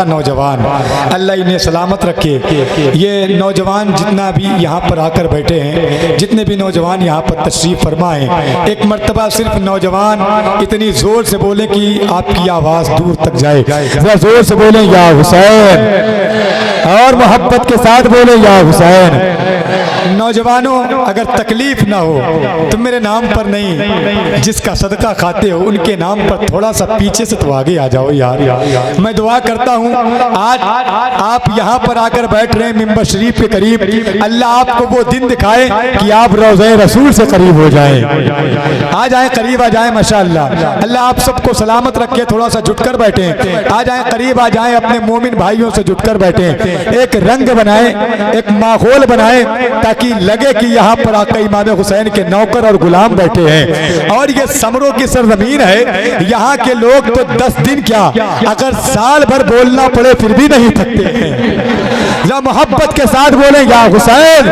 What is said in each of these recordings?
नौजवान, अल्लाह इन्हें सलामत रखे। ये नौजवान जितना भी यहाँ पर आकर बैठे हैं, जितने भी नौजवान यहाँ पर तशरीफ़ फरमाएं, एक मर्तबा सिर्फ नौजवान इतनी ज़ोर से बोले कि आपकी आवाज़ दूर तक जाए। ज़रा ज़ोर से बोलें या हुसैन, और मोहब्बत के साथ बोले या हुसैन। नौजवानों, अगर तकलीफ ना हो तो मेरे नाम पर नहीं, जिसका सदका खाते हो उनके नाम पर थोड़ा सा पीछे से तो आगे आ जाओ यार। मैं दुआ करता हूँ आज आप यहाँ पर आकर बैठ रहे हैं मिंबर शरीफ के करीब, अल्लाह आपको वो दिन दिखाए कि आप रोज़े रसूल से करीब हो जाएं। आ जाएं, करीब आ जाएं। माशाअल्लाह, अल्लाह आप सबको सलामत रखे। थोड़ा सा जुटकर बैठे, आ जाएं, करीब आ जाएं, अपने मोमिन भाइयों से जुटकर बैठे, एक रंग बनाए, एक माहौल बनाए, ताकि लगे कि यहाँ पर आका इमाम हुसैन के नौकर और गुलाम बैठे हैं। और ये समरों की सरजमीन है, यहाँ के लोग तो 10 दिन क्या, अगर साल भर बोलना पड़े फिर भी नहीं थकते हैं। या मोहब्बत के साथ बोले या हुसैन,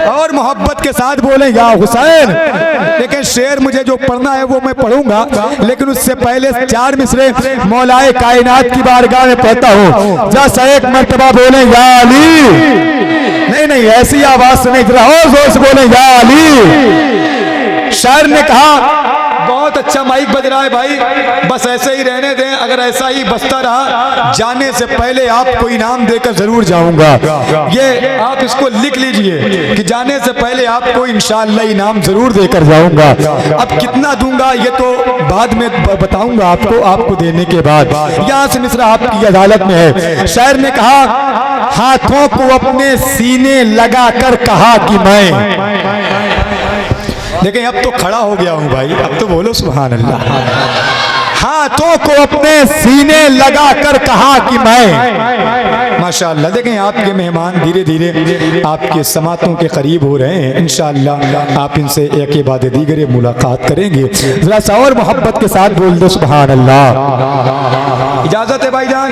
और मोहब्बत के साथ बोले या हुसैन। लेकिन शेर मुझे जो पढ़ना है वो मैं पढ़ूंगा, लेकिन उससे पहले 4 मिसरे मौलाए कायनात की बारगाह में पढ़ता हूँ। जैसा एक मर्तबा बोले या अली, नहीं ऐसी आवाज से नहीं, जरा और जोर से बोले या अली। शायर ने कहा बहुत अच्छा माइक बज रहा है भाई, बस ऐसे ही रहने दें। अगर ऐसा ही बजता रहा, जाने से पहले आपको इनाम देकर जरूर जाऊंगा। ये आप इसको लिख लीजिए कि जाने से पहले आपको इंशाअल्लाह इनाम जरूर देकर जाऊंगा। अब कितना दूंगा ये तो बाद में बताऊंगा आपको देने के बाद। यहाँ से मिसरा आपकी अदालत में है। शायर ने कहा हाथों को अपने सीने लगा कर कहा कि मैं, लेकिन अब तो खड़ा हो गया हूं भाई, अब तो बोलो सुभान अल्लाह। हाथों को अपने सीने लगा कर कहा कि मैं, माशाअल्लाह। देखें आपके मेहमान धीरे धीरे आपके समातों के करीब हो रहे हैं। इंशाअल्लाह आप इनसे एक के बाद दीगर मुलाकात करेंगे। जरा सा और मोहब्बत के साथ बोल दो सुभान अल्लाह। इजाजत है भाईजान।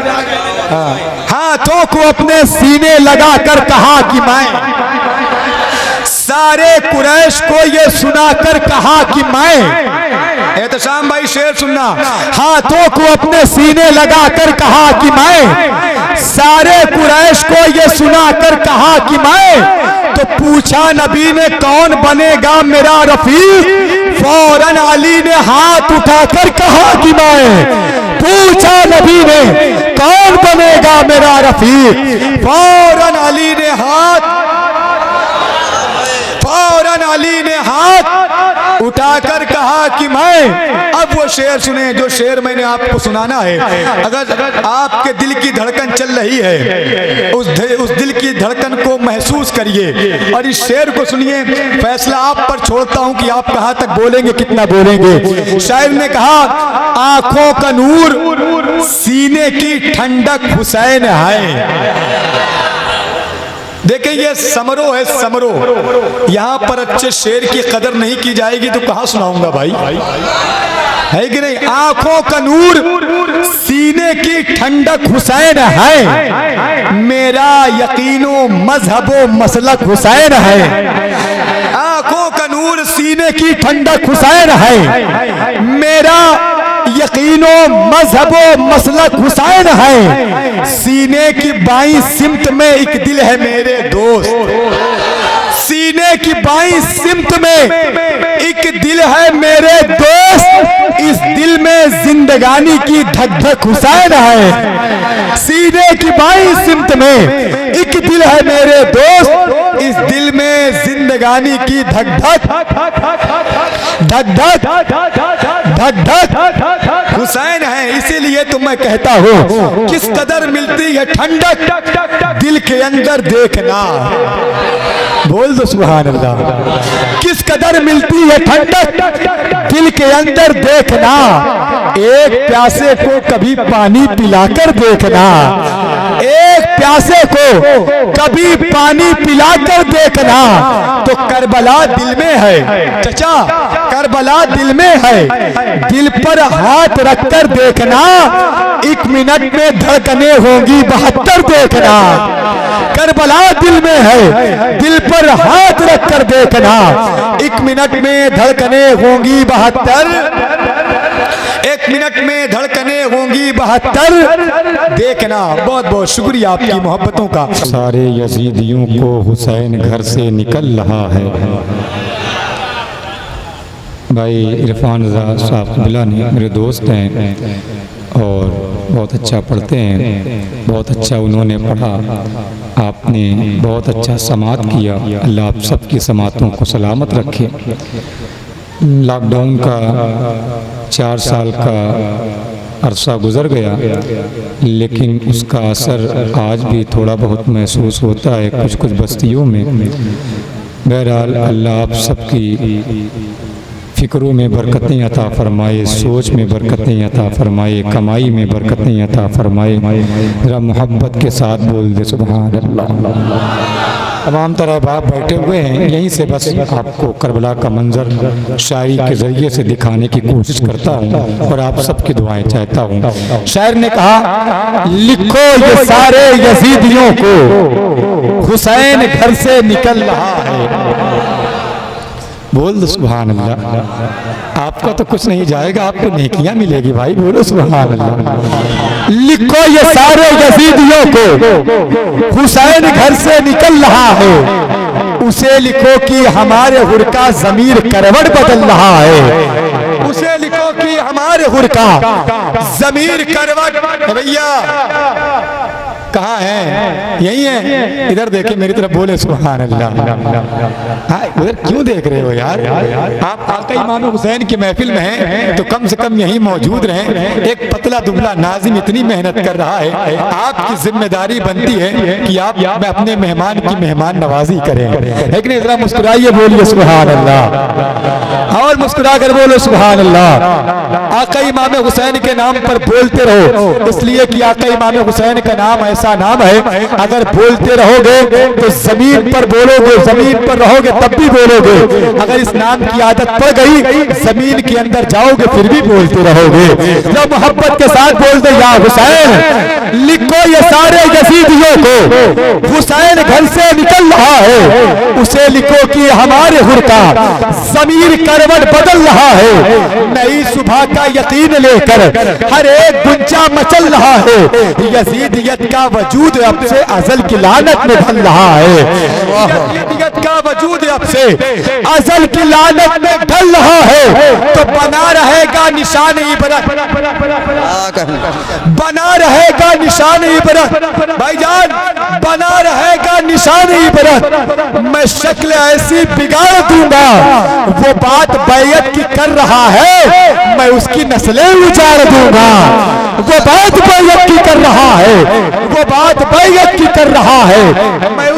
हाथों को अपने सीने लगा कर कहा कि मैं, सारे कुरैश को ये सुनाकर कहा कि मैं, एहतशाम भाई शेर सुनना। हाथों को अपने सीने लगाकर कहा कि मैं, सारे कुरैश को ये सुनाकर कहा कि मैं। तो पूछा नबी ने कौन बनेगा मेरा रफीक, फौरन अली ने हाथ उठाकर कहा कि मैं। पूछा नबी ने कौन बनेगा मेरा रफीक, फौरन अली ने हाथ उठाकर कहा कि मैं। अब वो शेर सुने जो शेर मैंने आपको सुनाना है। अगर आपके दिल की धड़कन चल रही है, उस दिल की धड़कन को महसूस करिए और इस शेर को सुनिए। फैसला आप पर छोड़ता हूं कि आप कहां तक बोलेंगे, कितना बोलेंगे। शायर ने कहा आंखों का नूर सीने की ठंडक हुसैन है। देखिए ये समरो है, समरो। यहाँ पर अच्छे शेर की कदर नहीं की जाएगी तो कहाँ सुनाऊंगा भाई, है कि नहीं। आंखों का नूर सीने की ठंडक हुसैन है, मेरा यकीनो मजहबो मसलक हुसैन है। आंखों का नूर सीने की ठंडक हुसैन है, मेरा यकीनो मजहबो मसलक हुसैन है। सीने की बाईं सिमत में एक दिल है मेरे दोस्त, सीने की बाईं सिमत में एक दिल है मेरे दोस्त। इस दिल में जिंदगानी की धक धक हुसैन है। सीने की बाईं सिमत में एक दिल है मेरे दोस्त, इस दिल में जिंदगानी की धक धक धक धक धक धक हुसैन है। इसीलिए तो मैं कहता हूँ किस कदर मिलती है ठंडक दिल के अंदर देखना। बोल दो सुभान अल्लाह। किस कदर मिलती है ठंडक दिल के अंदर देखना। एक प्यासे को कभी पानी पिलाकर देखना, एक प्यासे को कभी पानी पिलाकर देखना। तो करबला दिल में है चचा, करबला दिल में है, दिल पर हाथ रखकर देखना। 1 मिनट में धड़कने होंगी 72 देखना। करबला दिल में है, दिल पर हाथ रखकर देखना। 1 मिनट में धड़कने होंगी 72। एक 1 मिनट में धड़कने होंगी 72। देखना, बहुत बहुत शुक्रिया आपकी मोहब्बतों का। सारे यजीदियों को हुसैन घर से निकल रहा है। भाई इरफान रज़ा साहब बिलानी मेरे दोस्त हैं और बहुत अच्छा पढ़ते हैं, बहुत अच्छा उन्होंने पढ़ा, आपने बहुत अच्छा समात किया। अल्लाह आप सबकी समातों को सलामत रखे। लॉकडाउन का 4 साल का अरसा गुज़र गया, लेकिन उसका असर आज भी थोड़ा बहुत महसूस होता है कुछ कुछ बस्तियों में। बहरहाल अल्लाह आप सबकी फ़िक्रों में बरकतें अता फ़रमाए, सोच में बरकतें अता फ़रमाए, कमाई में बरकतें अता फ़रमाए। ज़रा मोहब्बत के साथ बोल दे सुभान अल्लाह। तमाम तरह बाप बैठे हुए हैं, यहीं से बस आपको करबला का मंजर शायरी के ज़रिए से दिखाने की कोशिश करता हूँ और आप सबकी दुआएं चाहता हूँ। शायर ने कहा, लिखो ये सारे यजीदियों को हुसैन घर से निकल रहा है। बोल दो सुभान अल्लाह। आपका तो कुछ नहीं जाएगा, आपको नेकियां मिलेगी भाई, बोलो सुभान अल्लाह। लिखो ये सारे यजीदियों को हुसैन घर से निकल रहा है। उसे लिखो कि हमारे हुर्का ज़मीर करवट बदल रहा है। उसे लिखो कि हमारे हुर्का ज़मीर करवट। भैया कहाँ है? यही है, इधर देखे मेरी तरफ, बोले सुभान अल्लाह। हाँ, उधर क्यों देख रहे हो यार? आप आका इमाम हुसैन की महफिल में हैं तो कम से कम यहीं मौजूद रहें। एक पतला दुबला नाजिम इतनी मेहनत कर रहा है, आपकी जिम्मेदारी बनती है कि आप अपने मेहमान की मेहमान नवाजी करें। लेकिन जरा मुस्कुराइए, बोलिए सुभान अल्लाह, और मुस्कुरा कर बोलो सुभान अल्लाह। आका इमाम हुसैन के नाम पर बोलते रहो, इसलिए कि आका इमाम हुसैन का नाम ऐसा नाम है, अगर बोलते रहोगे तो जमीन पर बोलोगे, जमीन पर रहोगे तब भी बोलोगे। अगर इस नाम की आदत पड़ गई, जमीन के अंदर जाओगे फिर भी बोलते रहोगे। जब मोहब्बत के साथ बोल दो या हुसैन। लिखो ये सारे यजीदियों को हुसैन घर से निकल रहा है। उसे लिखो कि हमारे हुर्का ज़मीर करवट बदल रहा है। नई सुबह का यकीन लेकर हर एक गुंजा मचल रहा है। यजीदियत का वजूद अब से अज़ल की लानत में ढल रहा है। यजीदियत का वजूद अब से अज़ल की लानत में ढल रहा है। तो बना रहेगा निशान इबरत, बना रहेगा निशान इबरत। भाईजान बना रहेगा निशान इबरत। मैं शक्ल ऐसी बिगाड़ दूंगा, वो बात बैयत की कर रहा है, मैं उसकी नस्लें उजाड़ दूंगा। वो बात बैयत की कर रहा है, वो बात बैयत की कर रहा है, मैं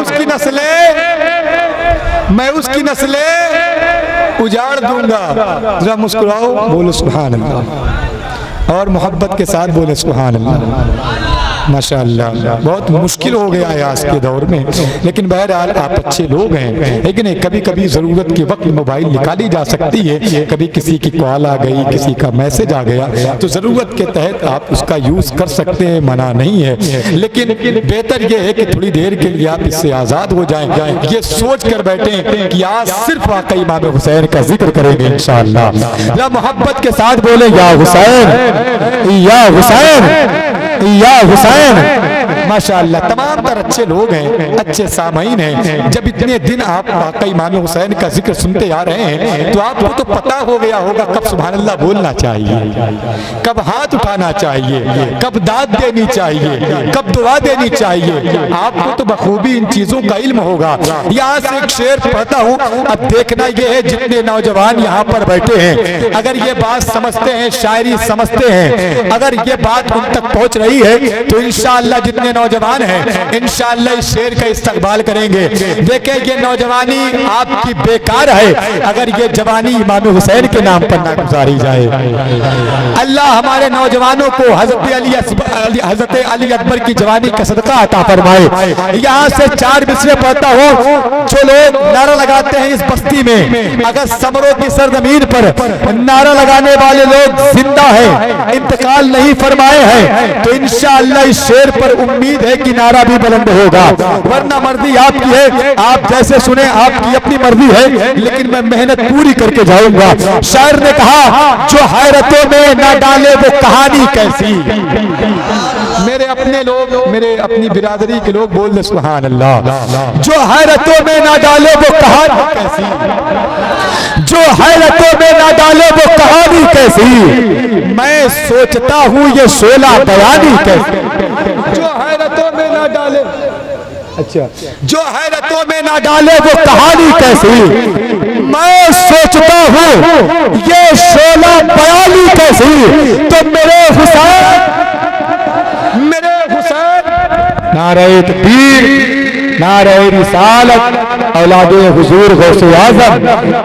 उसकी नस्लें उजाड़ दूंगा। जरा मुस्कुराओ, बोलो सुभान अल्लाह, और मोहब्बत के साथ बोले सुभान अल्लाह। माशाअल्लाह, बहुत मुश्किल हो गया है आज के दौर में, लेकिन बहरहाल आप अच्छे लोग हैं। लेकिन कभी कभी ज़रूरत के वक्त मोबाइल निकाली जा सकती है। कभी किसी की कॉल आ गई, किसी का मैसेज आ गया, तो ज़रूरत के तहत आप उसका यूज़ कर सकते हैं, मना नहीं है। लेकिन बेहतर ये है कि थोड़ी देर के लिए आप इससे आज़ाद हो जाएं, ये सोच कर बैठें कि आज सिर्फ आका इमाम हुसैन का जिक्र करेंगे इंशाअल्लाह। या मोहब्बत के साथ बोले या हुसैन, या हुसैन, या हुसैन। माशाअल्लाह, तमाम तर अच्छे लोग हैं, अच्छे सामईन हैं। जब इतने दिन आप आका इमाम हुसैन का जिक्र सुनते आ रहे हैं तो आपको तो पता हो गया होगा कब सुभान अल्लाह बोलना चाहिए, कब हाथ उठाना चाहिए, कब दाद देनी चाहिए, कब दुआ देनी चाहिए। आपको तो बखूबी इन चीजों का इल्म होगा। यहाँ से एक शेर पढ़ता हूँ। अब देखना ये है, जितने नौजवान यहाँ पर बैठे हैं, अगर ये बात समझते हैं, शायरी समझते हैं, अगर ये बात उन तक पहुँच रही है तो इंशाअल्लाह जितने नौजवान हैं इंशाअल्लाह इस शेर का इस्तकबाल करेंगे। देखें, ये नौजवानी आपकी बेकार है अगर ये जवानी इमाम हुसैन के नाम पर ना गुजारी जाए। अल्लाह हमारे नौजवानों को हजरत अली अकबर की जवानी का सदका अता फरमाए। यहाँ से 4 मिसरे पढ़ता हूँ। जो लोग नारा लगाते हैं इस बस्ती में, अगर समरों की सरजमीन पर नारा लगाने वाले लोग जिंदा हैं, इंतकाल नहीं फरमाए हैं, तो इंशाअल्लाह इस शेर पर उम्मीद है कि नारा भी बुलंद होगा, वरना मर्जी आपकी है, आप जैसे सुने आपकी अपनी मर्जी है, लेकिन मैं मेहनत पूरी करके जाऊंगा। शायर ने कहा जो हैरतों में ना डाले वो कहानी कैसी। मेरे अपने लोग, मेरे अपनी बिरादरी के लोग बोल दे सुभान अल्लाह। जो हैरतों में ना डाले वो कहानी कैसी, जो हैरतों में ना डाले वो कहानी कैसी, मैं सोचता हूँ ये शोला बयानी कैसी। जो हैरतों में ना डाले, अच्छा, जो हैरतों में ना डाले वो कहानी कैसी, मैं सोचता हूँ ये शोला बयानी कैसी। तो मेरे हुसैन, मेरे हुसैन, नारे तकबीर, नारे रिसालत, औलादे हुजूर गौसे आज़म,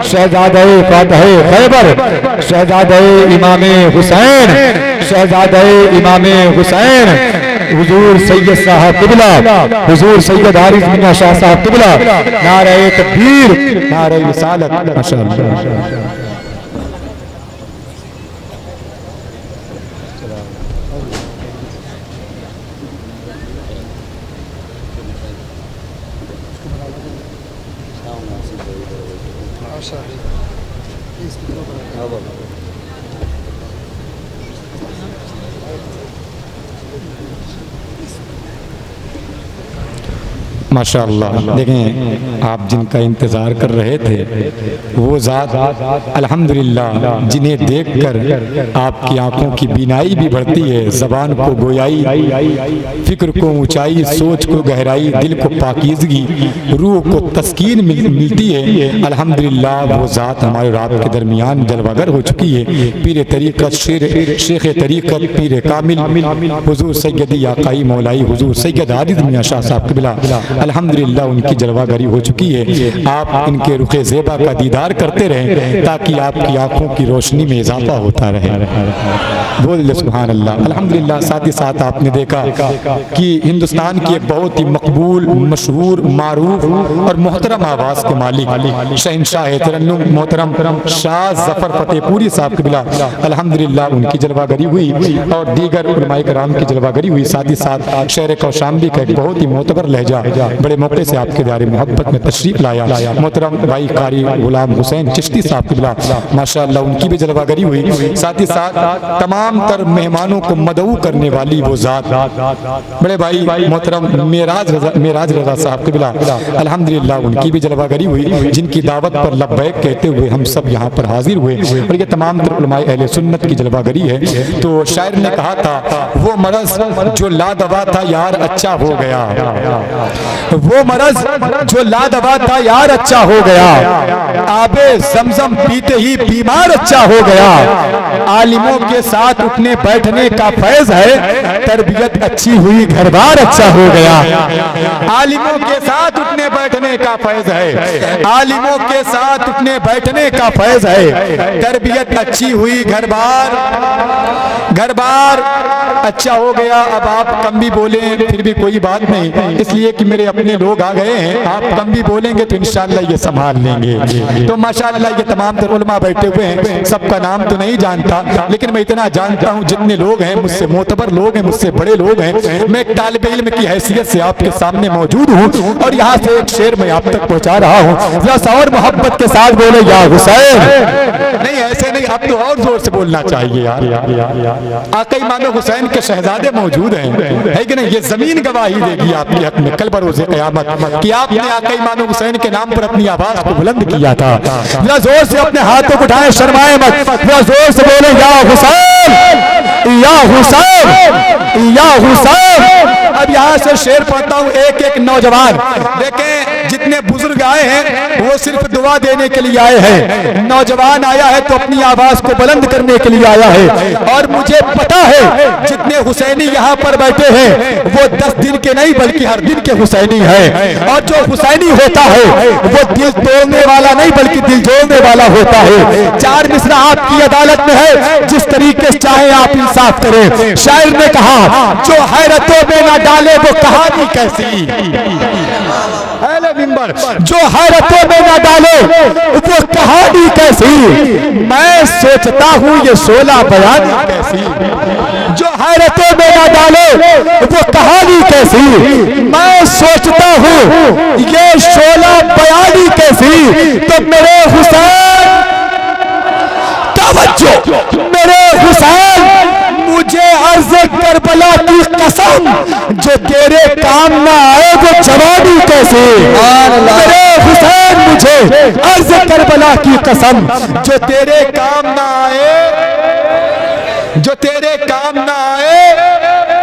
शहजादे फातह खैबर, शहजादे इमामे हुसैन, शहजादे इमामे हुसैन, हुजूर सैयद साहब किबला, हुजूर सैयद हारिस मियां शाह साहब किबला, नारे तकबीर, नारे रिसालत। माशाअल्लाह। माशाअल्लाह। देखें, आप जिनका इंतज़ार कर रहे थे वो ज़ात अल्हम्दुलिल्लाह जिन्हें देखकर आपकी आंखों की बीनाई भी बढ़ती है, ज़बान को गोयाई, फ़िक्र को ऊंचाई, सोच को गहराई, दिल को पाकीज़गी, रूह को तस्कीन मिलती है। अल्हम्दुलिल्लाह वो ज़ात हमारे रात के दरमियान जलवागर हो चुकी है। पीर तरीक़त, शेख तरीक़त, पीर कामिल हुज़ूर सैयदी आकाई मौलाई हुज़ूर सैयद हारिस मियां शाह साहब किबला, अल्हम्दुलिल्लाह उनकी जलवागरी हो चुकी है। आप इनके रुखे ज़ेबा का दीदार करते रहें ताकि आपकी आंखों की रोशनी में इजाफा होता रहे। बोल दे सुभान अल्लाह। अल्हम्दुलिल्लाह। साथ ही साथ आपने देखा कि हिंदुस्तान की एक बहुत ही मकबूल, मशहूर, मारूफ और मोहतरम आवाज़ के मालिक शहंशाह तरन्नुम मोहतरम शाह ज़फ़र फतेहपुरी साहब किबला, अल्हम्दुलिल्लाह उनकी जलवागरी हुई और दीगर उलमाए कराम की जलवागरी हुई। साथ ही साथ शहर कौशाम्बी का एक बहुत ही मोतबर लहजा बड़े मौके से आपके दायरे मोहब्बत में तशरीफ लाया मोहतरम भाई कारी गुलाम हुसैन चिश्ती साहब किबला, माशाअल्लाह उनकी भी जलवागरी हुई। साथ ही साथ तमाम तर मेहमानों को मदऊ करने वाली वो ज़ात बड़े भाई मोहतरम मेराज रज़ा साहब किबला, अल्हम्दुलिल्लाह उनकी भी जलवागरी हुई, जिनकी दावत पर लब्बैक कहते हुए हम सब यहाँ पर हाजिर हुए और ये तमाम तर उलमाए अहले सुन्नत की जलवागरी है। तो शायर ने कहा था वो मरज़ जो लादवा था यार अच्छा हो गया, वो मरज़ जो लादवा था यार अच्छा हो गया, आबे ज़मज़म पीते ही बीमार अच्छा हो गया। आलिमों के साथ उठने बैठने का फैज़ है, तरबियत अच्छी हुई घर बार अच्छा हो गया। आलिमों के साथ उठने बैठने का फैज़ है, आलिमों के साथ उठने बैठने का फैज़ है, तरबियत अच्छी हुई घर बार अच्छा हो गया। अब आप कम भी बोले फिर भी कोई बात नहीं, इसलिए कि मेरे अपने लोग आ गए हैं, आप कम भी बोलेंगे तो इंशाअल्लाह ये संभाल लेंगे। तो माशाअल्लाह ये तमाम तर उलमा बैठे हुए हैं, सबका नाम तो नहीं जानता लेकिन मैं इतना जानता हूँ जितने लोग हैं मुझसे मोतबर लोग हैं, मुझसे बड़े लोग हैं, मैं एक तालिबे इल्म की हैसियत से आपके सामने मौजूद हूँ और यहाँ से एक शेर मैं आप तक पहुँचा रहा हूँ। जरा और मोहब्बत के साथ बोले या हुसैन। नहीं ऐसे नहीं, आप तो और जोर से बोलना चाहिए यार। आकई मानो हुसैन के शहजादे मौजूद हैं, है कि नहीं? ये जमीन गवाही देगी आपके हक में कल बरोज़े क़यामत कि आपने आकई मानो हुसैन के नाम पर अपनी आवाज को बुलंद किया था। जरा जोर से अपने हाथों को उठाएं, शर्माए मत, जरा जोर से बोले या हुसैन, या हुसैन, या हुसैन। अब यहाँ से शेर पढ़ता हूँ एक एक नौजवान। देखें जितने बुजुर्ग आए हैं वो सिर्फ दुआ देने के लिए आए हैं, नौजवान आया है तो अपनी आवाज को बुलंद करने के लिए आया है। और मुझे पता है जितने हुसैनी यहाँ पर बैठे हैं वो 10 दिन के नहीं बल्कि हर दिन के हुसैनी हैं। और जो हुसैनी होता है वो दिल तोड़ने वाला नहीं बल्कि दिल जोड़ने वाला होता है। 4 मिसरा आपकी अदालत में है, जिस तरीके से चाहे आप इंसाफ करें। शायर ने कहा जो हैरतों में ना डाले वो कहानी कैसी। मिंबर, जो हैरतों में न डाले वो कहानी कैसी, मैं सोचता हूँ ये 16 बयानी कैसी। जो हैरतों में न डाले वो कहानी कैसी, मैं सोचता हूँ ये 16 बयानी कैसी। तो मेरे हुसैन, तवज्जो, मेरे हुसैन मुझे अर्ज़ करबला की कसम, जो तेरे काम ना आए वो जवानी कैसे। मेरे हुसैन मुझे अर्ज़ करबला की कसम, जो तेरे काम ना आए, जो तेरे काम ना आए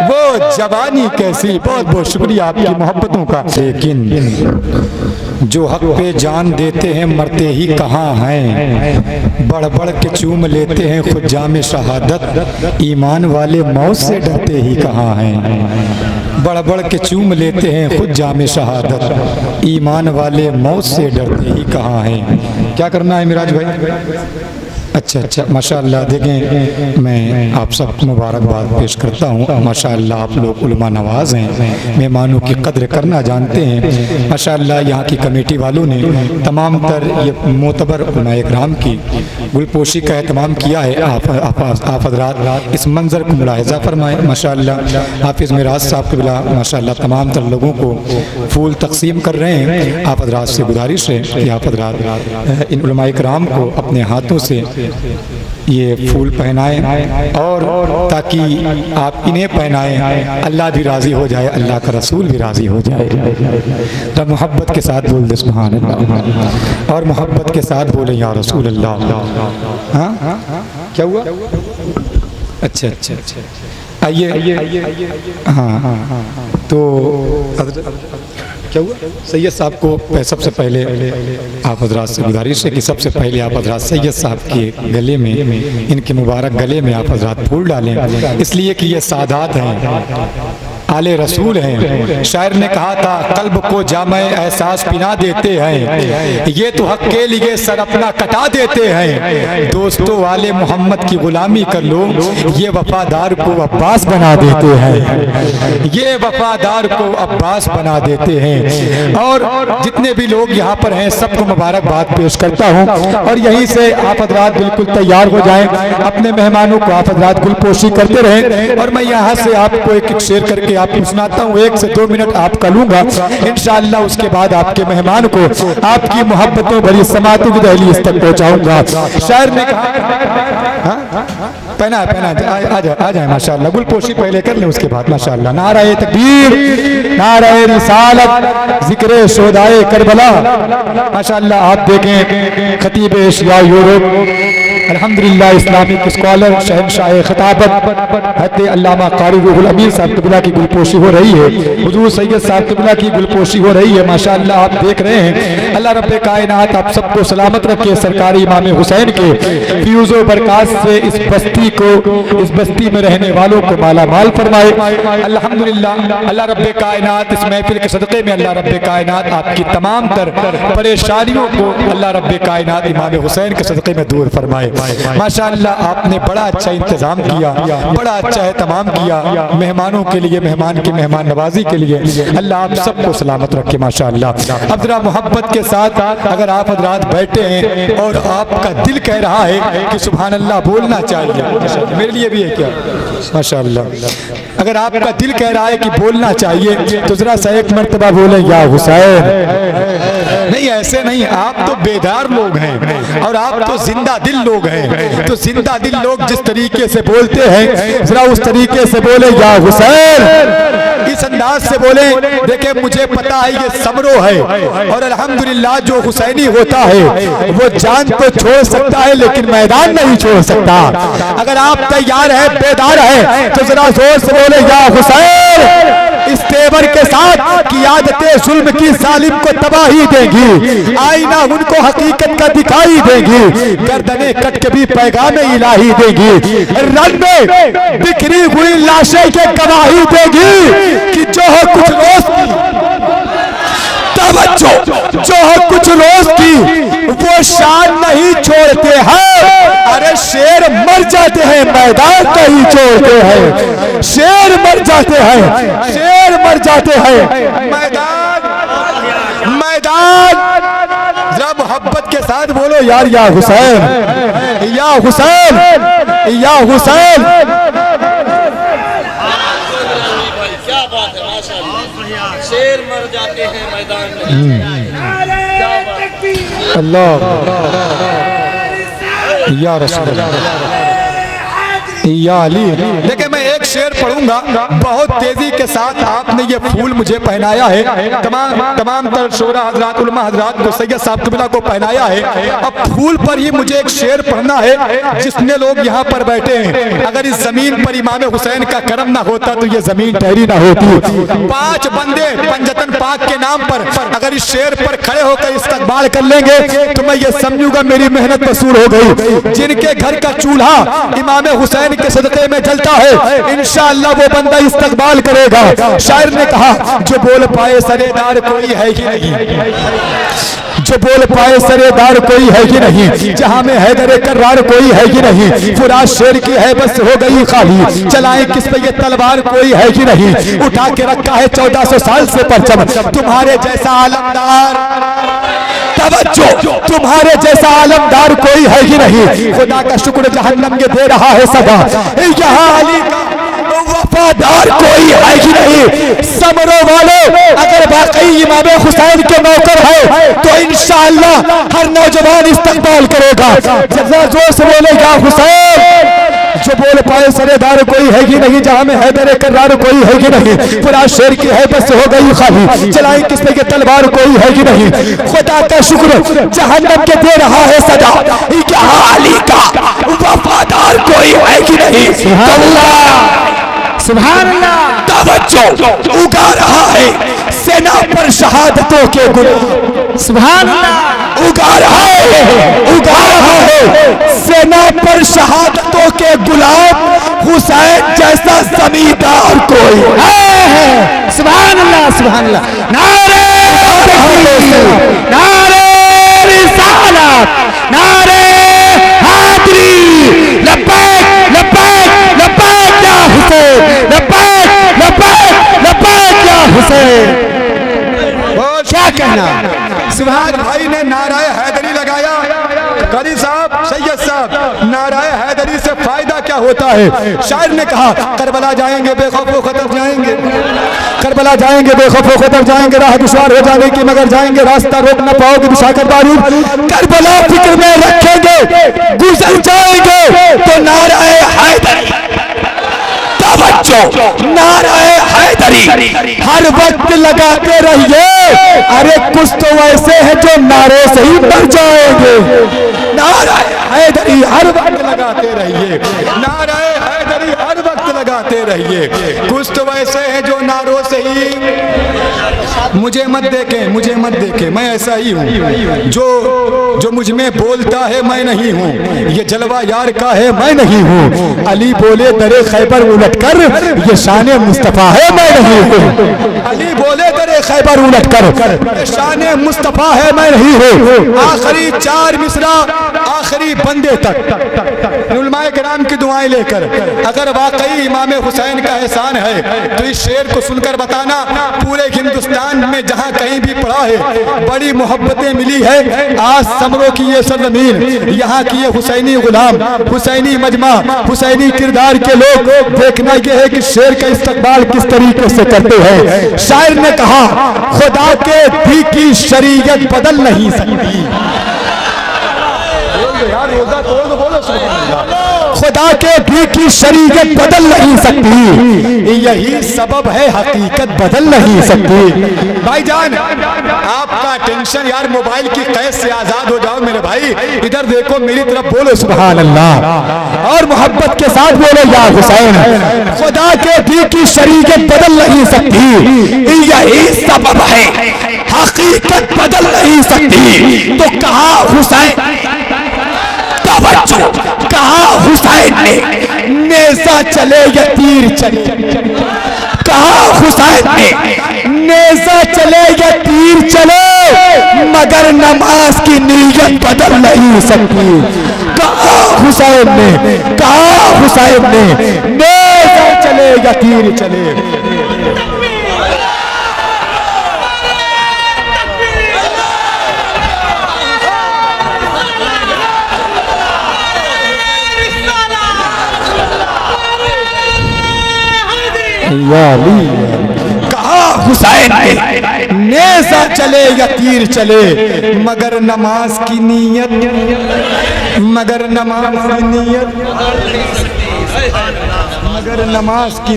वो जवानी कैसी। बहुत बहुत शुक्रिया आपकी मोहब्बतों का। लेकिन जो हक पे जान देते हैं मरते ही कहाँ हैं, बढ़ बढ़ के चूम लेते हैं खुद जामे शहादत, ईमान वाले मौत से डरते ही कहाँ हैं। बढ़ बढ़ के चूम लेते हैं खुद जामे शहादत, ईमान वाले मौत से डरते ही कहाँ हैं। क्या करना है मिराज भाई? अच्छा अच्छा, माशाअल्लाह। देखें, मैं आप सबको मुबारकबाद पेश करता हूँ। माशाअल्लाह आप लोग उलमा नवाज हैं, मेहमानों की कद्र करना जानते हैं। माशाअल्लाह यहाँ की कमेटी वालों ने तमाम तर ये मोतबर उलमाए इकराम की गुलपोशी का एहतमाम किया है। आप हज़रात इस मंज़र को मुलाहिज़ा फरमाएँ। माशाअल्लाह हाफिज़ मिराज साहब क़िबला माशाअल्लाह तमाम तर लोगों को फूल तकसीम कर रहे हैं। आप हज़रात से गुजारिश है कि आप हज़रात इन उलमाए इकराम को अपने हाथों से ये फूल पहनाएं, और ताकि आप इन्हें पहनाएं, अल्लाह भी राज़ी हो जाए, अल्लाह का रसूल भी राज़ी हो जाए। तो मोहब्बत के साथ बोल दे सुभान अल्लाह, और मोहब्बत के साथ बोले या रसूल अल्लाह। हाँ, क्या हुआ? अच्छा अच्छा अच्छा, आइए। हाँ, तो क्या हुआ? सैयद साहब को सबसे पहले आप हज़रात से गुजारिश है कि सबसे पहले आप हज़रात सैयद साहब के गले में, इनके मुबारक गले में आप हज़रात फूल डालें, इसलिए कि ये सादात हैं, आले रसूल हैं। शायर ने कहा था कल्ब को जामे एहसास पिना देते हैं, ये तो हक के लिए सर अपना कटा देते हैं। दोस्तों वाले मोहम्मद की गुलामी कर लो, ये वफादार को अब्बास बना देते हैं, ये वफादार को अब्बास बना देते हैं। और जितने भी लोग यहाँ पर हैं सबको मुबारकबाद पेश करता हूँ। और यहीं से आप हज़रात बिल्कुल तैयार हो जाएं, अपने मेहमानों को आप हज़रात गुलपोशी करते रहें। और मैं यहाँ से आपको एक शेर करके आपको सुनाता हूँ, 1 से 2 मिनट आपका लूंगा इंशाअल्लाह। उसके बाद आपके मेहमान को आपकी मोहब्बतों भरी समातों की दहलीज तक पहुँचाऊंगा। शायर ने कहा पहना आ जाए माशाअल्लाह, गुलपोशी पहले कर लें उसके बाद माशाअल्लाह। नाराए तकबीर, नाराए रिसालत, जिक्र शोदाए करबला। माशाअल्लाह आप देखें खतीब एशिया यूरोप अल्हम्दुलिल्लाह इस्लामिक स्कॉलर शहंशाह खिताबत हज़रत अल्लामा कारी रूहुल अमीन साहब क़िबला की गुलपोशी हो रही है, हुजूर सैयद साहब क़िबला की गुलपोशी हो रही है। माशाअल्लाह आप देख रहे हैं। अल्लाह रब्बे कायनात आप सबको सलामत रखे, सरकारी इमाम हुसैन के फ्यूज़ो बरकात से इस बस्ती को, इस बस्ती में रहने वालों को माला माल फरमाए। अल्हम्दुलिल्लाह अल्लाह रब्बे कायनात इस महफिल के सदक़े में अल्लाह रब्बे कायनात आपकी तमाम तर परेशानियों को अल्लाह रब्बे कायनात इमाम हुसैन के सदक़े में दूर फरमाए। माशाअल्लाह आपने बड़ा अच्छा इंतजाम किया, बड़ा अच्छा एहतमाम किया मेहमानों के लिए, मेहमान की मेहमान नवाजी के लिए। अल्लाह आप सबको सलामत रखे माशाअल्लाह। अब जरा मोहब्बत के साथ अगर आप हज़रात बैठे हैं और आपका दिल कह रहा है कि सुभान अल्लाह बोलना चाहिए, मेरे लिए भी है क्या? माशाअल्लाह अगर आपका दिल कह रहा है कि बोलना चाहिए तो जरा सा एक मर्तबा बोले या हुसैन। नहीं ऐसे नहीं, आप तो बेदार लोग हैं और आप तो जिंदा दिल लोग हैं। तो जिंदा दिल लोग जिस तरीके से बोलते हैं जरा उस तरीके से बोले या हुसैन, इस अंदाज से बोले। देखे मुझे पता है ये समरो है और अल्हम्दुलिल्लाह जो हुसैनी होता है वो जान तो छोड़ सकता है लेकिन मैदान नहीं छोड़ सकता। अगर आप तैयार हैं, बेदार हैं तो जरा जोर से बोले या हुसैन। इस तेवर के साथ कि आदतें जुल्म की जालिम को तबाही देंगी, आईना उनको हकीकत का दिखाई देंगी, गर्दनें कट के भी पैगाम इलाही देंगी, रन में बिखरी हुई लाशें के गवाही देंगी कि जो हो कुछ रोज तवज्जो, जो हो कुछ रोज की वो शान नहीं छोड़ते हैं। अरे शेर मर जाते हैं मैदान नहीं छोड़ते हैं, शेर मर जाते हैं, शेर मर जाते हैं मैदान मैदान, जरा मोहब्बत के साथ बोलो यार, या हुसैन, या हुसैन, या हुसैन। क्या बात है, माशाअल्लाह, शेर मर जाते हैं मैदान में। अल्लाह या रसूल अल्लाह या अली। देखिए मैं एक शेर पढ़ूंगा, बहुत तेजी के साथ आपने ये फूल मुझे पहनाया है, तमाम तर शोरा हजरात, उलमा हजरात को, सैयद साहब कबीला को पहनाया है। अब फूल पर ही मुझे एक शेर पढ़ना है। जितने लोग यहाँ पर बैठे हैं, अगर इस जमीन पर इमाम हुसैन का करम ना होता तो ये जमीन ठहरी ना होती। 5 बंदे पंजतन पाक के नाम पर अगर इस शेर पर खड़े होकर इस्तकबाल कर लेंगे तो मैं ये समझूंगा मेरी मेहनत वसूल हो गई। जिनके घर का चूल्हा इमाम हुसैन के सदक़े में जलता है, इंशाअल्लाह वो बंदा इस्तकबाल करेगा। शायर ने कहा, जो बोल पाए सरेदार कोई है ही नहीं, जो बोल पाए सरेदार कोई है ही नहीं, जहां में हैदर कर्रार कोई है ही नहीं। फुरात शेर की है बस हो गई खाली, चलाएं किस पे ये तलवार कोई है ही नहीं। उठा के रखा है 1400 साल से परचम, तुम्हारे जैसा आलमदार, तवज्जो, तुम्हारे जैसा आलमदार कोई है ही नहीं। खुदा का शुक्र जहन्नम ये दे रहा है सदा, यहाँ अली का वफादार कोई है ही नहीं। समरों वाले अगर वाकई इमाम हुसैन के नौकर है तो इंशाअल्लाह हर नौजवान इस्तकबाल करेगा। जरा जोर से बोले या हुसैन। जो बोल पाए सरेदार कोई है ही नहीं, जहां में हैदर कर्रार कोई है ही नहीं। पूरा शेर की है बस हो गई खाली, चलाएं किस पे ये तलवार कोई है ही नहीं। खुदा का शुक्र जहन्नम के दे रहा है सदा, यहाँ अली का वफादार कोई है ही नहीं। सुभान अल्लाह, तवज्जो, उगा रहा है सेना पर शहादतों के गुल। सुभान अल्लाह, उगा रहा है सेना पर शहादतों के गुलाब, हुसैन जैसा जमींदार कोई है। सुभान अल्लाह, सुभान अल्लाह। नारे नारे रिसालत, नारे हैदरी, लब्बैक लब्बैक लब्बैक या हुसैन, लब्बैक लब्बैक लब्बैक या हुसैन। क्या कहना, सुभान भाई ने नाराए हैदरी लगाया। कारी साहब, सैयद साहब, नाराए हैदरी से फायदा क्या होता है? शायर ने कहा, करबला जाएंगे बेखौफ खतर जाएंगे, करबला जाएंगे बेखौफ खतर जाएंगे, राह दुश्वार हो जाने की मगर जाएंगे, रास्ता रोक न पाओगे बिशाकर बारूद। करबला फिक्र में रखेंगे, गुजर जाएंगे तो नाराए हैदरी, नाराए हैदरी हर वक्त लगाते रहिए। अरे कुछ तो वैसे हैं जो नारे से ही मर जाएंगे। नाराए हैदरी हर वक्त लगाते रहिए, नाराए हैदरी हर वक्त लगाते रहिए। कुछ तो वैसे हैं जो नारों से ही, मुझे मत देखें, मुझे मत देखें, मैं ऐसा ही हूँ। जो मुझ में बोलता है मैं नहीं हूँ, ये जलवा यार का है मैं नहीं हूँ। अली बोले दरे खैबर उलट कर, ये शाने मुस्तफा है मैं नहीं हूँ। अली बोले दरे खैबर उलट कर, ये शाने मुस्तफा है मैं नहीं हूँ। आखिरी 4 मिसरा आखिरी बंदे तक उलमाए किराम की दुआएं लेकर, अगर वाकई इमाम हुसैन का एहसान है तो इस शेर को सुनकर बताना, पूरे हिंदुस्तान में जहाँ कहीं भी पढ़ा है बड़ी मोहब्बतें मिली है। आज समरों की ये सरजमीन, यहाँ की ये हुसैनी गुलाम, हुसैनी मजमा, हुसैनी किरदार के लोग, देखना यह है कि शेर का इस्तकबाल किस तरीके से करते हैं। शायर ने कहा, खुदा के दी की शरीयत बदल नहीं सकती। यार रोजा तोड़ दो, बोलो खुदा के दी की शरीयत बदल नहीं सकती, यही सबब है हकीकत बदल नहीं सकती। भाईजान आपका टेंशन यार मोबाइल की कैद से आजाद हो जाओ मेरे भाई। इधर देखो मेरी तरफ, बोलो सुभान अल्लाह और मोहब्बत के साथ बोलो या हुसैन। खुदा के दी की शरीयत बदल नहीं सकती, यही सबब है हकीकत बदल नहीं सकती। तो कहा हुसैन, कहा हुसैन ने नेज़ा चले या तीर चले, कहा हुसैन ने नेज़ा चले या तीर चले, मगर नमाज की नीयत बदल नहीं सकती। कहा हुसैन ने, कहा हुसैन ने नेज़ा चले या तीर चले। या अली। कहा हुसैन ने नेज़ा चले या तीर चले, मगर नमाज की नीयत, मगर नमाज की नीयत, मगर नमाज की,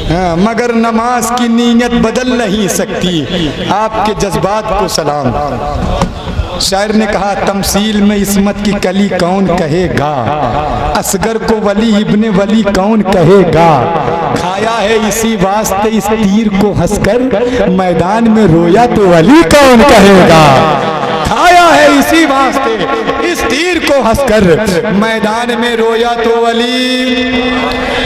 हाँ, मगर नमाज की नीयत बदल नहीं सकती। आपके जज्बात को सलाम। शायर ने कहा तमसील में इस्मत की कली कौन कहेगा, असगर को वली इब्ने वली कौन कहेगा। खाया है इसी वास्ते इस तीर को हंसकर, मैदान में रोया तो वली कौन कहेगा। खाया है इसी वास्ते इस तीर को हंसकर, मैदान में रोया तो अली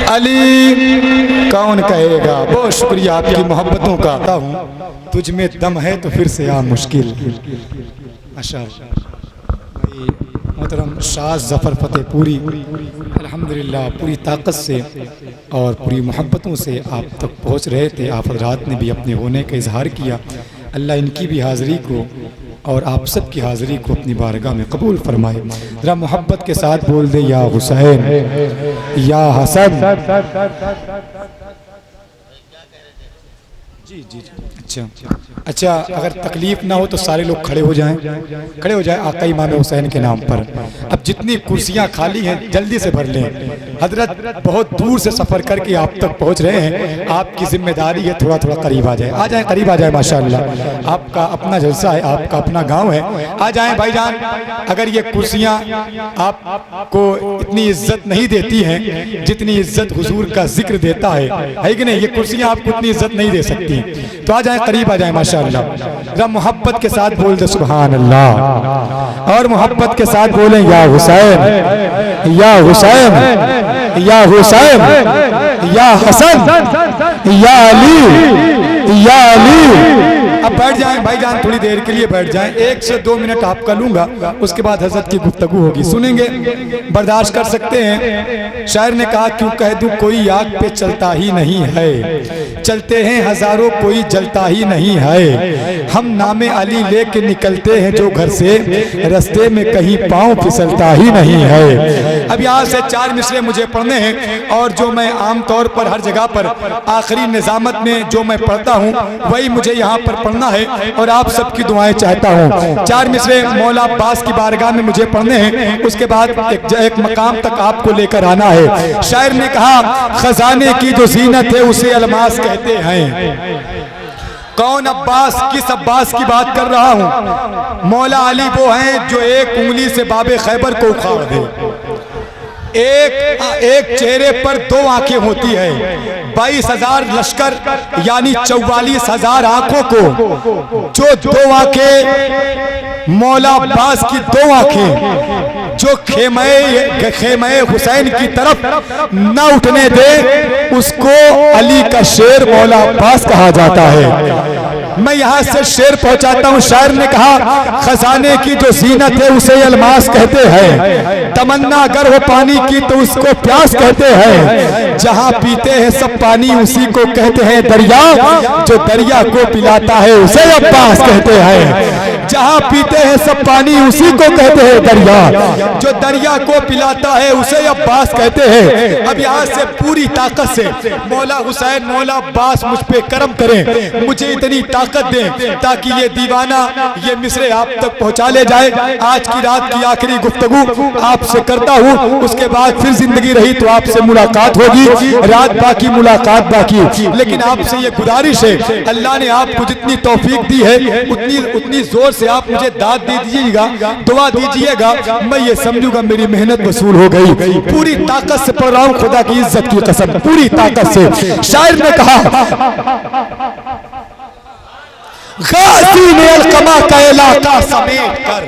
अली कौन कहेगा। बहुत शुक्रिया आपकी मोहब्बतों का। हूँ तुझ में दम है तो फिर से आ मुश्किल। मोहतरम शाह ज़फ़र फतेहपुरी अल्हम्दुलिल्लाह पूरी ताकत से और पूरी मोहब्बतों से आप तक पहुँच रहे थे। आप हज़रात ने भी अपने होने का इजहार किया। अल्लाह इनकी भी हाज़िरी को और आप सब की हाज़िरी को अपनी बारगाह में कबूल फरमाए। ज़रा मोहब्बत के साथ बोल दे या हुसैन या हसन। जी जी अच्छा, अगर तकलीफ ना हो तो सारे लोग खड़े हो जाएं, खड़े हो जाएं आका इमाम हुसैन के नाम पर। अब जितनी कुर्सियां खाली हैं जल्दी से भर लें। हजरत बहुत दूर से सफ़र करके आप तक पहुंच रहे हैं, आपकी जिम्मेदारी है थोड़ा थोड़ा करीब आ जाए, करीब आ जाए। माशाअल्लाह आपका अपना जलसा है, आपका अपना गाँव है, आ जाएँ भाईजान। अगर ये कुर्सियाँ आपको इतनी इज्जत नहीं देती हैं जितनी इज्जत हुजूर का जिक्र देता है कि नहीं, ये कुर्सियाँ आपको इतनी इज्जत नहीं दे सकती, तो आ जाए, करीब आ जाए। माशाअल्लाह जब मोहब्बत के साथ बोल दे सुभान अल्लाह, और मोहब्बत के साथ बोले या हुसैन या हुसैन या हुसैन या हसन या अली या अली। अब बैठ जाएं भाईजान, थोड़ी देर के लिए बैठ जाएं, 1 से 2 मिनट आपका लूंगा, उसके बाद हजरत की गुफ्तगू होगी, सुनेंगे, बर्दाश्त कर सकते हैं। शायर ने कहा क्यों कह दूं कोई आग पे चलता ही नहीं है, चलते हैं हजारों कोई जलता ही नहीं है। हम नामे अली लेके निकलते हैं जो घर से, रास्ते में कहीं पाँव फिसलता ही नहीं है। अब यहाँ से 4 मिसरे मुझे पढ़ने हैं, और जो मैं आम तौर पर हर जगह पर आखिरी निजामत में जो मैं पढ़ता हूँ वही मुझे यहाँ पर पढ़ना है, और आप सबकी दुआएं चाहता हूँ। 4 मिसरे मौला अब्बास की बारगाह में मुझे पढ़ने हैं, उसके बाद एक मकाम तक आपको लेकर आना है। शायर ने कहा खजाने की जो जीनत है उसे अलमास कहते हैं। कौन अब्बास, किस अब्बास की बात कर रहा हूँ? मौला अली वो हैं जो एक उंगली से बाबे खैबर को उखाड़ दे। एक चेहरे पर 2 आंखें होती है, 22,000 लश्कर यानी 44,000 आंखों को, जो 2 आंखें मौला अब्बास की 2 आंखें जो खेमे हुसैन की तरफ न उठने दे, उसको अली का शेर मौला अब्बास कहा जाता है। मैं यहाँ से शेर पहुंचाता हूँ। शायर ने कहा खजाने की जो जीनत है उसे अलमास कहते हैं, तमन्ना अगर हो पानी की तो उसको प्यास कहते हैं। जहाँ पीते हैं सब पानी उसी को कहते हैं दरिया, जो दरिया को पिलाता है उसे अब्बास कहते हैं। जहाँ पीते हैं सब पानी उसी को कहते हैं दरिया, जो दरिया को पिलाता है उसे अब्बास कहते हैं। अब यहाँ से पूरी ताकत से मौला हुसैन मौला अब्बास मुझ पे करम करें, मुझे इतनी ताकत दें ताकि ये दीवाना ये मिसरे आप तक पहुँचा ले जाए। आज की रात की आखिरी गुफ्तगू आपसे करता हूँ, उसके बाद फिर जिंदगी रही तो आपसे मुलाकात होगी, रात बाकी मुलाकात बाकी। लेकिन आपसे ये गुजारिश है, अल्लाह ने आपको जितनी तौफीक दी है उतनी जोर से आप मुझे दाद दे दीजिएगा, दुआ दीजिएगा, मैं ये समझूंगा मेरी मेहनत वसूल हो गई। पूरी ताकत से पढ़ रहा हूँ, खुदा की इज्जत की कसम, पूरी ताकत से। शायर ने कहा गाजी ने अलकमा का इलाका समेट कर,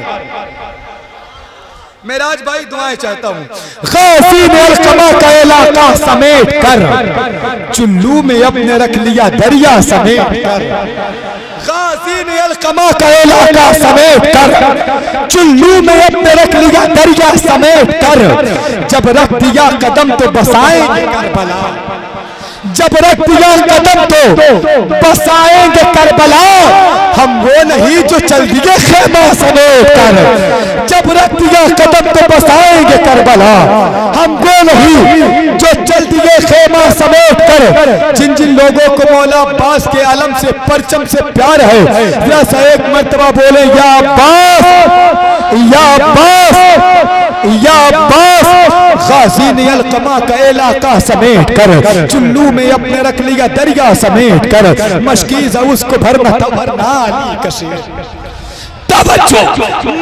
मेराज भाई दुआएं चाहता हूँ। गाजी ने अलकमा का इलाका समेट कर, चुल्लू में अपने रख लिया दरिया समेट कर। गाजी ने अलकमा का इलाका समेट कर, चुल्लू में अपने रख लिया दरिया समेट कर। जब रख दिया कदम तो बसाएंगे करबला, जब रख दिया कदम तो बसाएंगे करबला। हम वो नहीं जो चल दिए खेमा समेट कर, जब रख दिया कदम तो बसाएंगे करबला। हम वो नहीं जो चल दिए खेमा समेट कर, जिन जिन लोगों को मौला अब्बास के आलम से परचम से प्यार है, जैसा एक मर्तबा बोले या अब्बास या अब्बास या अब्बास। गाजी ने अलकमा का इलाका समेट कर, चुल्लू में अपने रख लिया दरिया समेट कर, मशकीज़ा उसको भरना तवरना अली का शेर।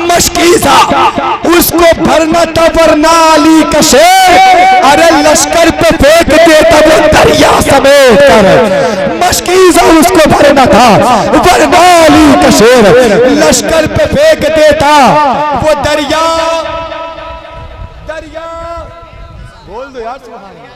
मशकीज़ा उसको भरना तवरना अली का शेर। अरे लश्कर पे फेंक देता वो दरिया समेट कर, मशकीज़ा उसको भरना था वरना अली का शेर। लश्कर पे फेंक देता वो दरिया, दरिया बोल दो यार सुभान अल्लाह।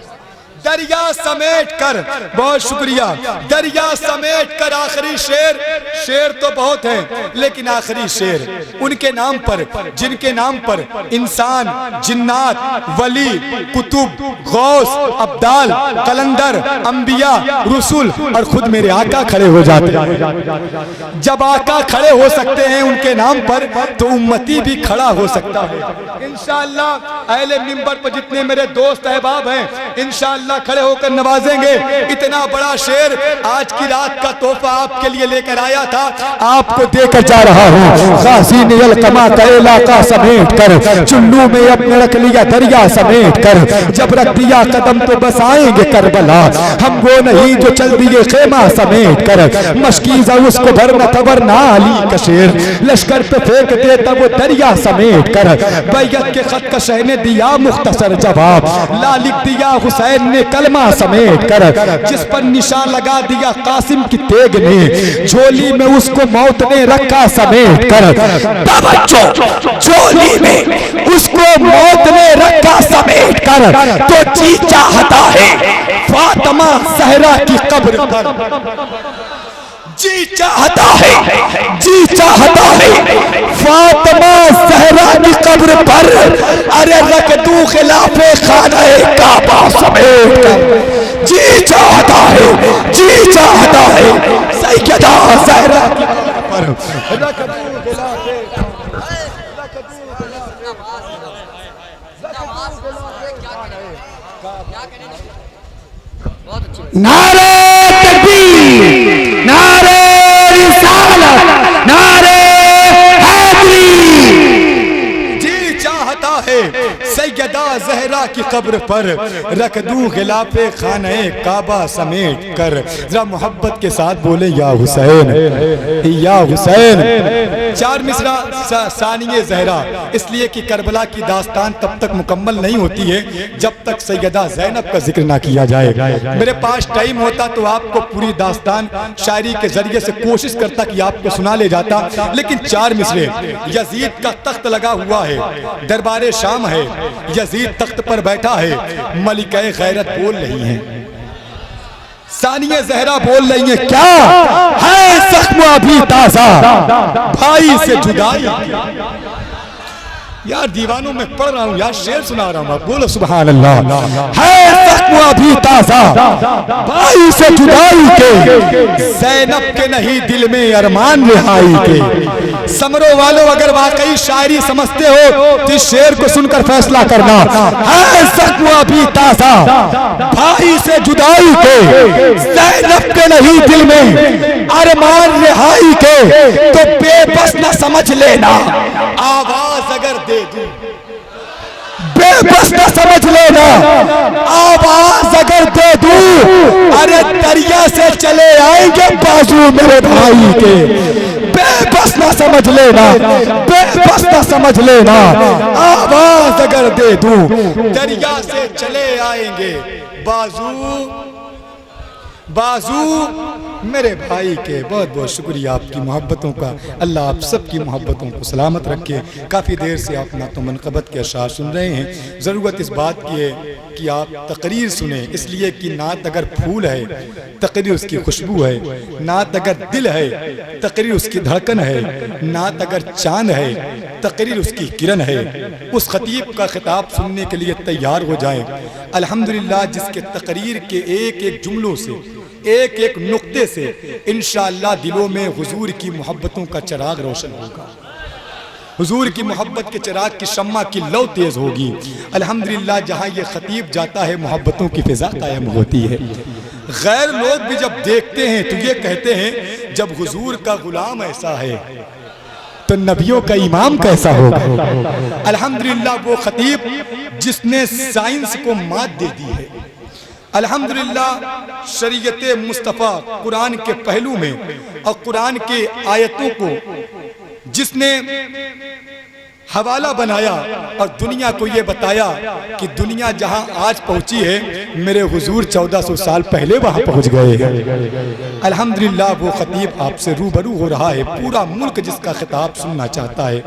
दरिया समेट कर, बहुत शुक्रिया। दरिया समेट कर आखिरी शेर, शेर तो बहुत हैं लेकिन आखिरी शेर उनके नाम पर, जिनके नाम पर इंसान, जिन्नात, वली, कुतुब, गौस, अब्दाल, कलंदर, अंबिया, रसूल और खुद मेरे आका खड़े हो जाते हैं। जब आका खड़े हो सकते हैं उनके नाम पर तो उम्मती भी खड़ा हो सकता है। इंशाअल्लाह अहले मिंबर पर जितने मेरे दोस्त अहबाब हैं इंशाअल्लाह खड़े होकर नवाजेंगे। इतना बड़ा शेर आज की रात का तोहफा आपके लिए लेकर आया था, आपको देकर जा रहा हूँ। गाजी ने अलकमा का इलाका समेट कर, चुल्लू में अपने रख लिया दरिया समेट कर, जब रख दिया कदम तो बसाएंगे करबला। हम वो नहीं जो चल दिए खेमा समेट कर, मशकीज़ा उसको भरना तवरना अली का शेर। लश्कर पे फेंक देता वो दरिया समेट कर, बैयत के खत का शह ने दिया मुख्तसर जवाब। ला लिख दिया हुसैन ने कलमा समेट कर, जिस पर निशान लगा दिया कासिम की तेग ने, झोली में उसको मौत ने रखा समेट कर। झोली में उसको मौत ने रखा समेट कर, तो जी चाहता है फातिमा ज़हरा की कब्र पर, जी चाहता है, जी चाहता है फातिमा ज़हरा की कब्र पर। अरे रख दूं खिलाफे खाने काबा समेट कर, जी चाहता है, जी चाहता है सैयदा ज़हरा की कब्र पर रख दूं खिलाफे। नारे तकबीर, नारे रिसालत, नारे हैदरी। जी चाहता है सैयदा ज़हरा की कब्र पर रख दूं गिलाफे खाने काबा समेट कर। जरा मोहब्बत के साथ बोले या हुसैन, या हुसैन। चार मिसरा सानिए ज़हरा, इसलिए कि करबला की दास्तान तब तक मुकम्मल नहीं होती है जब तक सैयदा ज़ैनब का जिक्र ना किया जाए। मेरे पास टाइम होता तो आपको पूरी दास्तान शायरी के जरिए से कोशिश करता कि आपको सुना ले जाता, लेकिन चार मिसरे। यजीद का तख्त लगा हुआ है, दरबारे शाम है, यजीद तख्त पर बैठा है, मलिका गैरत बोल रही है, सानिया ज़हरा बोल रही है, क्या है जख्म अभी ताजा भाई से जुदाई। यार दीवानों में पढ़ रहा हूँ यार, शेर सुना रहा हूँ, आप बोलो सुभान अल्लाह। है जख्म अभी ताजा भाई से जुदाई के, ज़ैनब के नहीं दिल में अरमान रिहाई के। समरो वालों अगर वाकई शायरी समझते हो तो इस शेर को सुनकर फैसला करना। है जख्म अभी ताजा भाई से जुदाई के, ज़ैनब के नहीं दिल में अरमान रिहाई के, तो बेबस न समझ लेना आवाज अगर दे दूं, बेबस न समझ लेना आवाज अगर दे दूं। अरे दरिया से चले आएंगे बाजू मेरे भाई के, बेबस न समझ लेना, बेबस न समझ लेना आवाज अगर दे दूं, दरिया से चले आएंगे बाजू बाजू मेरे भाई के। बहुत बहुत शुक्रिया आपकी मोहब्बतों का, अल्लाह आप सबकी मोहब्बतों को सलामत रखे। काफ़ी देर से आप नात मनक़बत के अशार सुन रहे हैं, ज़रूरत इस बात की है कि आप तकरीर सुने, इसलिए कि नात अगर फूल है तकरीर उसकी खुशबू है, नात अगर दिल है तकरीर उसकी धड़कन है, नात अगर चांद है तकरीर उसकी किरण है। उस खतीब का खिताब सुनने के लिए तैयार हो जाएं। अल्हम्दुलिल्लाह जिसके तकरीर के एक एक जुमलों से एक एक नुक्ते से इंशाअल्लाह दिलों में हुजूर की मोहब्बतों का चिराग रोशन होगा, हुजूर की मोहब्बत के चिराग की शम्मा की लौ तेज होगी। अल्हम्दुलिल्लाह जहाँ ये खतीब जाता है मोहब्बतों की फिजा कायम होती है। गैर लोग भी जब देखते हैं तो ये कहते हैं जब हुजूर का गुलाम ऐसा है तो नबियों का इमाम कैसा होगा। अल्हम्दुलिल्लाह वो खतीब जिसने साइंस को मात दे दी है, अल्हम्दुलिल्लाह शरीयत मुस्तफ़ा कुरान के पहलू में और कुरान के आयतों को जिसने हवाला बनाया और दुनिया को ये बताया कि दुनिया जहां आज पहुंची है मेरे हुजूर 1400 साल पहले वहां पहुंच गए हैं। अल्हम्दुलिल्लाह वो खतीब आपसे रूबरू हो रहा है। पूरा मुल्क जिसका खिताब सुनना चाहता है,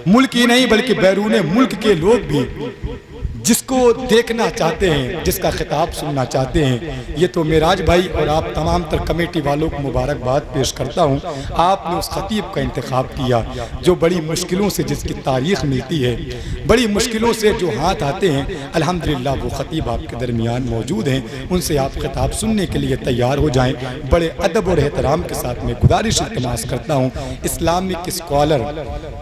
मुल्क ही नहीं बल्कि बैरून मुल्क के लोग भी जिसको देखना चाहते हैं, जिसका खिताब सुनना चाहते हैं। ये तो मेराज भाई और आप तमाम तर कमेटी वालों को मुबारकबाद पेश करता हूँ। आपने उस खतीब का इंतखाब किया जो बड़ी मुश्किलों से जिसकी तारीख़ मिलती है, बड़ी मुश्किलों से जो हाथ आते हैं। अल्हम्दुलिल्लाह वो खतीब आपके दरमियान मौजूद हैं, उनसे आप खिताब सुनने के लिए तैयार हो जाएँ। बड़े अदब और एहतराम के साथ मैं गुजारिश इल्तमास करता हूँ। इस्लामिक स्कॉलर,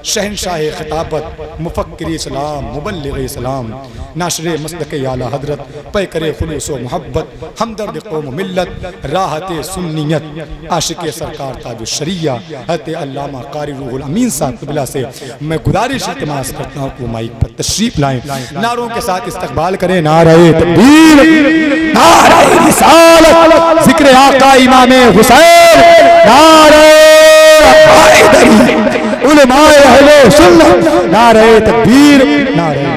शहनशाह खिताबत, मुफक्किर इस्लाम, मुबल्लिग इस्लाम, नाशरे मसलक आला हजरत, पे करे खुलूस व मोहब्बत, हमदर्द कौम मिल्लत, राहत सुन्नियत, आशिक सरकार ताज शरिया हज़रत अल्लामा कारी रूहुल अमीन साहब क़िबला से मैं गुजारिश इल्तमास करता हूँ कि माइक पर तशरीफ लाएं, नारों के साथ इस्तकबाल करें। नारे तकबीर, नारे रिसालत, ज़िक्र आका इमाम हुसैन, नारे हैदरी, उलमाए अहले सुन्नत, नारे तकबीर, नारे